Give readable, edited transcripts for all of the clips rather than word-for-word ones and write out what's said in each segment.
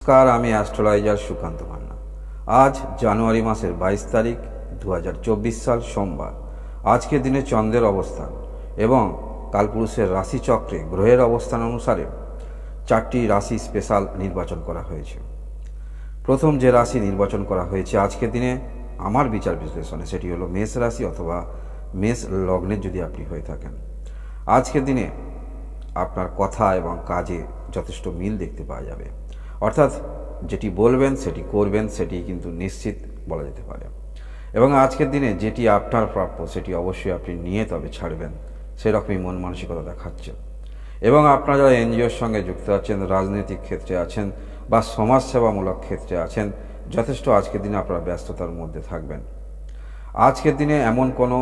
নমস্কার, আমি অ্যাস্ট্রোলজার সুকান্ত মান্না। আজ জানুয়ারি মাসের 22 তারিখ 2024 সাল সোমবার। আজকের দিনে চন্দ্রের অবস্থান এবং কালপুরুষের রাশিচক্রে গ্রহের অবস্থান অনুসারে 4টি রাশি স্পেশাল নির্বাচন করা হয়েছে। প্রথম যে রাশি নির্বাচন করা হয়েছে আজকের দিনে আমার বিচার বিশ্লেষণে, সেটি হলো মেষ রাশি অথবা মেষ লগ্নের যদি আপনি হয়ে থাকেন। আজকের দিনে আপনার কথা এবং কাজে যথেষ্ট মিল দেখতে পাওয়া যাবে, অর্থাৎ যেটি বলবেন সেটি করবেন, সেটি কিন্তু নিশ্চিত বলা যেতে পারে। এবং আজকের দিনে যেটি আপনার প্রাপ্য সেটি অবশ্যই আপনি নিয়ে তবে ছাড়বেন, সেরকমই মন মানসিকতা দেখাচ্ছে। এবং আপনারা যারা এনজিওর সঙ্গে যুক্ত আছেন, রাজনৈতিক ক্ষেত্রে আছেন বা সমাজসেবামূলক ক্ষেত্রে আছেন, যথেষ্ট আজকের দিনে আপনারা ব্যস্ততার মধ্যে থাকবেন। আজকের দিনে এমন কোনো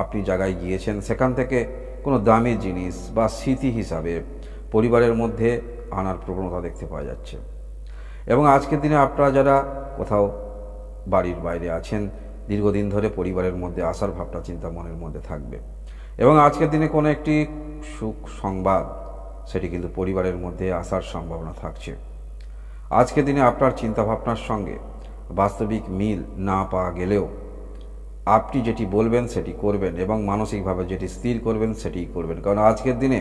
আপনি জায়গায় গিয়েছেন, সেখান থেকে কোনো দামি জিনিস বা স্মৃতি হিসাবে পরিবারের মধ্যে আনার প্রবণতা দেখতে পাওয়া যাচ্ছে। এবং আজকের দিনে আপনারা যারা কোথাও বাড়ির বাইরে আছেন, দীর্ঘদিন ধরে পরিবারের মধ্যে আসার ভাবনা চিন্তা মনের মধ্যে থাকবে। এবং আজকের দিনে কোনো একটি সুখ সংবাদ সেটি কিন্তু পরিবারের মধ্যে আসার সম্ভাবনা থাকছে। আজকের দিনে আপনার চিন্তাভাবনার সঙ্গে বাস্তবিক মিল না পাওয়া গেলেও আপনি যেটি বলবেন সেটি করবেন এবং মানসিকভাবে যেটি স্থির করবেন সেটিই করবেন, কারণ আজকের দিনে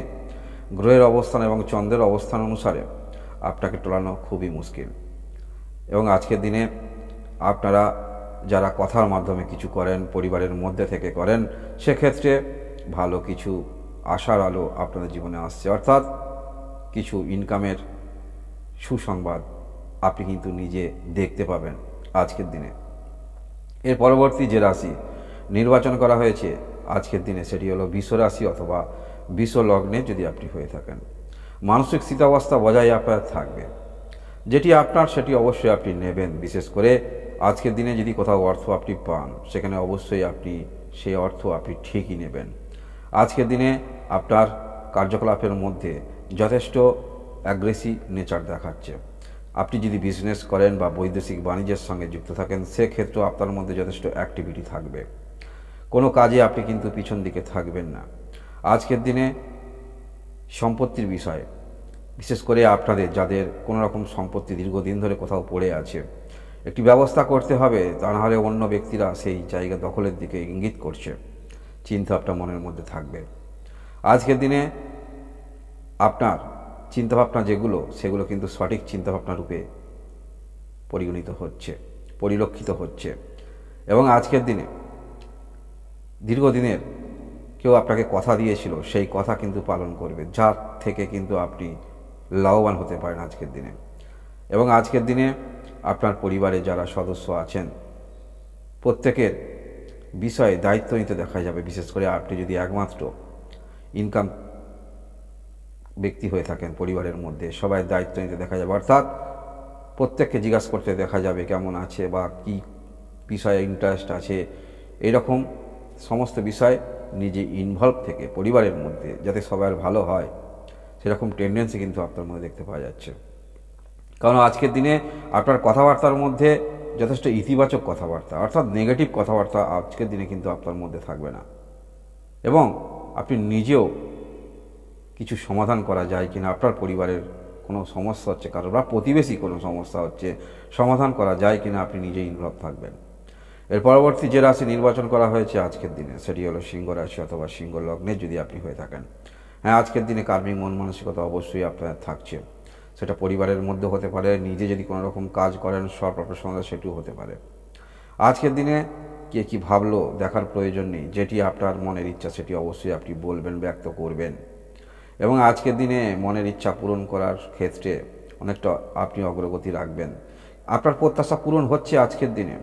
গ্রহের অবস্থান এবং চন্দ্রের অবস্থান অনুসারে আপনাকে টলানো খুবই মুশকিল। এবং আজকের দিনে আপনারা যারা কথার মাধ্যমে কিছু করেন, পরিবারের মধ্যে থেকে করেন, সেক্ষেত্রে ভালো কিছু আশার আলো আপনাদের জীবনে আসছে, অর্থাৎ কিছু ইনকামের সুসংবাদ আপনি কিন্তু নিজে দেখতে পাবেন আজকের দিনে। এর পরবর্তী যে রাশি নির্বাচন করা হয়েছে আজকের দিনে সেটি হলো বৃষ রাশি অথবা বৃষ লগ্নে যদি আপনি হয়ে থাকেন। মানসিক স্থিতাবস্থা বজায় আপনার থাকবে, যেটি আপনার সেটি অবশ্যই আপনি নেবেন। বিশেষ করে আজকের দিনে যদি কোথাও অর্থ আপনি পান, সেখানে অবশ্যই আপনি সেই অর্থ আপনি ঠিকই নেবেন। আজকের দিনে আপনার কার্যকলাপের মধ্যে যথেষ্ট অ্যাগ্রেসিভ নেচার দেখাচ্ছে। আপনি যদি বিজনেস করেন বা বৈদেশিক বাণিজ্যের সঙ্গে যুক্ত থাকেন, সেক্ষেত্রেও আপনার মধ্যে যথেষ্ট অ্যাক্টিভিটি থাকবে। কোনো কাজে আপনি কিন্তু পিছন দিকে থাকবেন না। আজকের দিনে সম্পত্তির বিষয়ে, বিশেষ করে আপনাদের যাদের কোনো রকম সম্পত্তি দীর্ঘদিন ধরে কোথাও পড়ে আছে, একটি ব্যবস্থা করতে হবে, তা না হলে অন্য ব্যক্তিরা সেই জায়গা দখলের দিকে ইঙ্গিত করছে, চিন্তা আপনার মনের মধ্যে থাকবে। আজকের দিনে আপনার চিন্তাভাবনা যেগুলো, সেগুলো কিন্তু সঠিক চিন্তাভাবনা রূপে পরিগণিত হচ্ছে, পরিলক্ষিত হচ্ছে। এবং আজকের দিনে দীর্ঘদিনের কেউ আপনাকে কথা দিয়েছিল, সেই কথা কিন্তু পালন করবে, যার থেকে কিন্তু আপনি লাভবান হতে পারেন আজকের দিনে। এবং আজকের দিনে আপনার পরিবারে যারা সদস্য আছেন, প্রত্যেকের বিষয়ে দায়িত্ব নিতে দেখা যাবে। বিশেষ করে আপনি যদি একমাত্র ইনকাম ব্যক্তি হয়ে থাকেন, পরিবারের মধ্যে সবাই দায়িত্ব নিতে দেখা যাবে, অর্থাৎ প্রত্যেককে জিজ্ঞাসা করতে দেখা যাবে কেমন আছে বা কি বিষয়ে ইন্টারেস্ট আছে। এইরকম সমস্ত বিষয় নিজে ইনভলভ থেকে পরিবারের মধ্যে যাতে সবার ভালো হয়, সেরকম টেন্ডেন্সি কিন্তু আপনার মধ্যে দেখতে পাওয়া যাচ্ছে। কারণ আজকের দিনে আপনার কথাবার্তার মধ্যে যথেষ্ট ইতিবাচক কথাবার্তা, অর্থাৎ নেগেটিভ কথাবার্তা আজকের দিনে কিন্তু আপনার মধ্যে থাকবে না। এবং আপনি নিজেও কিছু সমাধান করা যায় কিনা, আপনার পরিবারের কোনো সমস্যা হচ্ছে কারো বা প্রতিবেশী কোনো সমস্যা হচ্ছে, সমাধান করা যায় কিনা আপনি নিজেই ইনভলভ থাকবেন। এর পরবর্তী যে রাশি নির্বাচন করা হয়েছে আজকের দিনে সেটি হলো সিংহ রাশি অথবা সিংহ লগ্নে যদি আপনি হয়ে থাকেন। হ্যাঁ, আজকের দিনে কার্মিক মন মানসিকতা অবশ্যই আপনার থাকছে, সেটা পরিবারের মধ্যে হতে পারে, নিজে যদি কোনো রকম কাজ করেন স্বপ্রফেশনাল সেটিও হতে পারে। আজকের দিনে কে কী ভাবলো দেখার প্রয়োজন নেই, যেটি আপনার মনের ইচ্ছা সেটি অবশ্যই আপনি বলবেন, ব্যক্ত করবেন। এবং আজকের দিনে মনের ইচ্ছা পূরণ করার ক্ষেত্রে অনেকটা আপনি অগ্রগতি রাখবেন। আপনার প্রত্যাশা পূরণ হচ্ছে আজকের দিনে।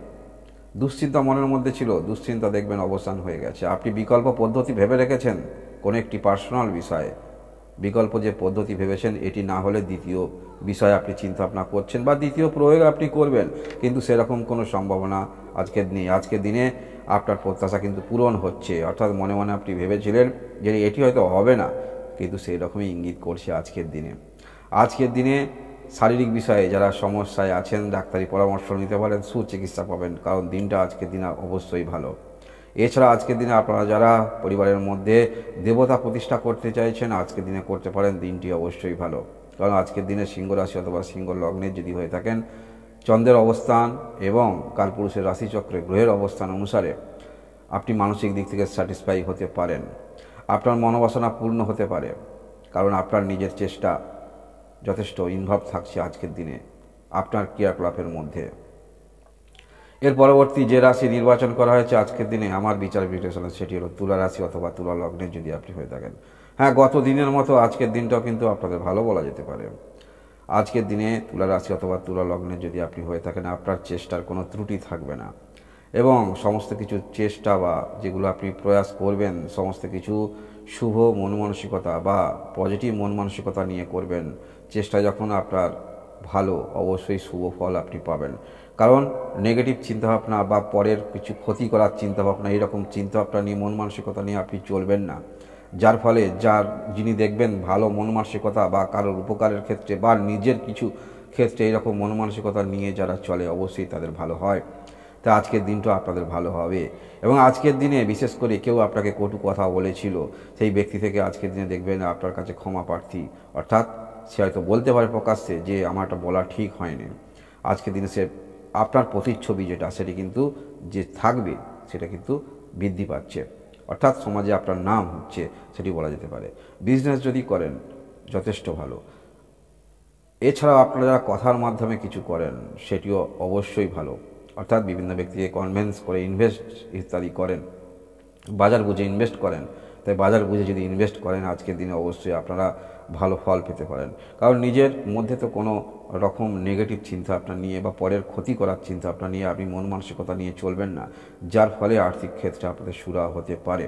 দুশ্চিন্তা মনের মধ্যে ছিল, দুশ্চিন্তা দেখবেন অবসান হয়ে গেছে। আপনি বিকল্প পদ্ধতি ভেবে রেখেছেন কোনো একটি পার্সোনাল বিষয়ে, বিকল্প যে পদ্ধতি ভেবেছেন এটি না হলে দ্বিতীয় বিষয়ে আপনি চিন্তা ভাবনা করছেন বা দ্বিতীয় প্রয়োগ আপনি করবেন, কিন্তু সেরকম কোনো সম্ভাবনা আজকের নেই। আজকের দিনে আপনার প্রত্যাশা কিন্তু পূরণ হচ্ছে, অর্থাৎ মনে মনে আপনি ভেবেছিলেন যে এটি হয়তো হবে না, কিন্তু সেই রকমই ইঙ্গিত করছে আজকের দিনে। আজকের দিনে শারীরিক বিষয়ে যারা সমস্যায় আছেন, ডাক্তারি পরামর্শ নিতে পারেন, সুচিকিৎসা পাবেন, কারণ দিনটা আজকের দিনে অবশ্যই ভালো। এছাড়া আজকের দিনে আপনারা যারা পরিবারের মধ্যে দেবতা প্রতিষ্ঠা করতে চাইছেন, আজকের দিনে করতে পারেন, দিনটি অবশ্যই ভালো। কারণ আজকের দিনে সিংহ রাশি অথবা সিংহ লগ্নের যদি হয়ে থাকেন, চন্দ্রের অবস্থান এবং কালপুরুষের রাশিচক্রে গ্রহের অবস্থান অনুসারে আপনি মানসিক দিক থেকে স্যাটিসফাই হতে পারেন। আপনার মনোবাসনা পূর্ণ হতে পারে, কারণ আপনার নিজের চেষ্টা যথেষ্ট ইনভলভ থাকছে আজকের দিনে আপনার ক্রিয়াকলাপের মধ্যে। এর পরবর্তী যে রাশি নির্বাচন করা হয়েছে আজকের দিনে আমার বিচার বিশ্লেষণে, সেটি হলো তুলা রাশি অথবা তুলা লগ্নের যদি আপনি হয়ে থাকেন। হ্যাঁ, গত দিনের মতো আজকের দিনটাও কিন্তু আপনাদের ভালো বলা যেতে পারে। আজকের দিনে তুলা রাশি অথবা তুলা লগ্নের যদি আপনি হয়ে থাকেন, আপনার চেষ্টার কোনো ত্রুটি থাকবে না এবং সমস্ত কিছু চেষ্টা বা যেগুলো আপনি প্রয়াস করবেন, সমস্ত কিছু শুভ মন মানসিকতা বা পজিটিভ মন মানসিকতা নিয়ে করবেন। চেষ্টা যখন আপনার ভালো, অবশ্যই শুভ ফল আপনি পাবেন। কারণ নেগেটিভ চিন্তাভাবনা বা পরের কিছু ক্ষতি করার চিন্তাভাবনা, এরকম চিন্তাভাবনা নিয়ে মন মানসিকতা নিয়ে আপনি চলবেন না। যার ফলে যিনি দেখবেন ভালো মন মানসিকতা বা কারোর উপকারের ক্ষেত্রে বা নিজের কিছু ক্ষেত্রে এরকম মন মানসিকতা নিয়ে যারা চলে, অবশ্যই তাদের ভালো হয়। তা আজকের দিনটা আপনাদের ভালো হবে। এবং আজকের দিনে বিশেষ করে কেউ আপনাকে কটু কথা বলেছিল, সেই ব্যক্তি থেকে আজকের দিনে দেখবেন আপনার কাছে ক্ষমা প্রার্থী, অর্থাৎ সে হয়তো বলতে পারে প্রকাশ্যে যে আমারটা বলা ঠিক হয়নি। আজকের দিনে সে আপনার প্রতিচ্ছবি যেটা সেটি কিন্তু যে থাকবে সেটা কিন্তু বৃদ্ধি পাচ্ছে, অর্থাৎ সমাজে আপনার নাম হচ্ছে, সেটি বলা যেতে পারে। বিজনেস যদি করেন যথেষ্ট ভালো। এছাড়াও আপনারা যারা কথার মাধ্যমে কিছু করেন সেটিও অবশ্যই ভালো, অর্থাৎ বিভিন্ন ব্যক্তিকে কনভিন্স করে ইনভেস্ট ইত্যাদি করেন, বাজার বুঝে ইনভেস্ট করেন। তাই বাজার বুঝে যদি ইনভেস্ট করেন আজকের দিনে অবশ্যই আপনারা ভালো ফল পেতে পারেন। কারণ নিজের মধ্যে তো কোনো রকম নেগেটিভ চিন্তা আপনার নিয়ে বা পরের ক্ষতি করার চিন্তা আপনার নিয়ে আপনি মন মানসিকতা নিয়ে চলবেন না, যার ফলে আর্থিক ক্ষেত্রে আপনাদের সুরা হতে পারে।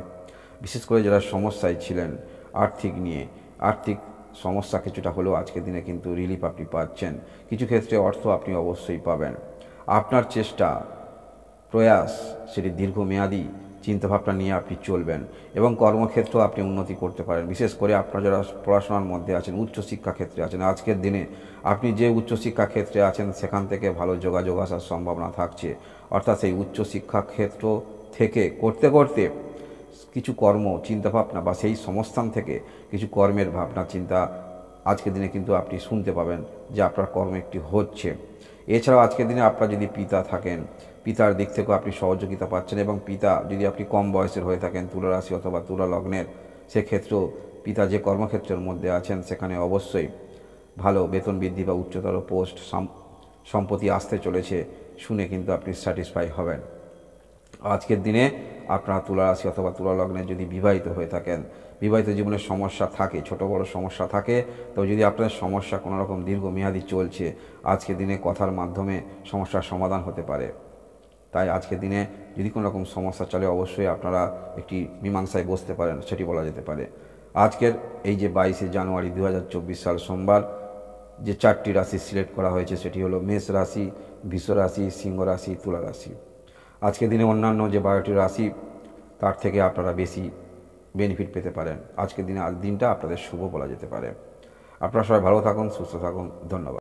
বিশেষ করে যারা সমস্যায় ছিলেন আর্থিক সমস্যা কিছুটা হলেও আজকের দিনে কিন্তু রিলিফ আপনি পাচ্ছেন। কিছু ক্ষেত্রে অর্থ আপনি অবশ্যই পাবেন। আপনার চেষ্টা প্রয়াস সেটি দীর্ঘমেয়াদী চিন্তাভাবনা নিয়ে আপনি চলবেন এবং কর্মক্ষেত্রেও আপনি উন্নতি করতে পারেন। বিশেষ করে আপনারা যারা পড়াশোনার মধ্যে আছেন, উচ্চশিক্ষা ক্ষেত্রে আছেন, আজকের দিনে আপনি যে উচ্চশিক্ষা ক্ষেত্রে আছেন সেখান থেকে ভালো যোগাযোগ আসার সম্ভাবনা থাকছে। অর্থাৎ সেই উচ্চশিক্ষা ক্ষেত্র থেকে করতে করতে কিছু কর্ম চিন্তাভাবনা বা সেই সংস্থান থেকে কিছু কর্মের ভাবনা চিন্তা আজকের দিনে কিন্তু আপনি শুনতে পাবেন যে আপনার কর্ম একটি হচ্ছে। এছাড়াও আজকের দিনে আপনার যদি পিতা থাকেন, পিতার দিক থেকেও আপনি সহযোগিতা পাচ্ছেন এবং পিতা যদি আপনি কম বয়সের হয়ে থাকেন, তুলা রাশি অথবা তুলা লগ্নের, সেক্ষেত্রেও পিতা যে কর্মক্ষেত্রের মধ্যে আছেন সেখানে অবশ্যই ভালো বেতন বৃদ্ধি বা উচ্চতর পোস্ট সম্পত্তি আসতে চলেছে, শুনে কিন্তু আপনি স্যাটিসফাই হবেন। আজকের দিনে আপনারা তুলা রাশি অথবা তুলা লগ্নে যদি বিবাহিত হয়ে থাকেন, বিবাহিত জীবনের সমস্যা থাকে, ছোট বড় সমস্যা থাকে, তো যদি আপনার সমস্যা কোনো রকম দীর্ঘমেয়াদী চলছে, আজকের দিনে কথার মাধ্যমে সমস্যার সমাধান হতে পারে। তাই আজকের দিনে যদি কোনো রকম সমস্যা চলে অবশ্যই আপনারা একটি মীমাংসায় বসতে পারেন, সেটি বলা যেতে পারে। আজকের এই যে 22শে জানুয়ারি 2024 সাল সোমবার যে 4টি রাশি সিলেক্ট করা হয়েছে সেটি হলো মেষ রাশি, বৃষ রাশি, সিংহ রাশি, তুলা রাশি। আজকের দিনে অন্যান্য যে 12টি রাশি তার থেকে আপনারা বেশি বেনিফিট পেতে পারেন। আজকের দিনে দিনটা আপনাদের শুভ বলা যেতে পারে। আপনারা সবাই ভালো থাকুন, সুস্থ থাকুন। ধন্যবাদ।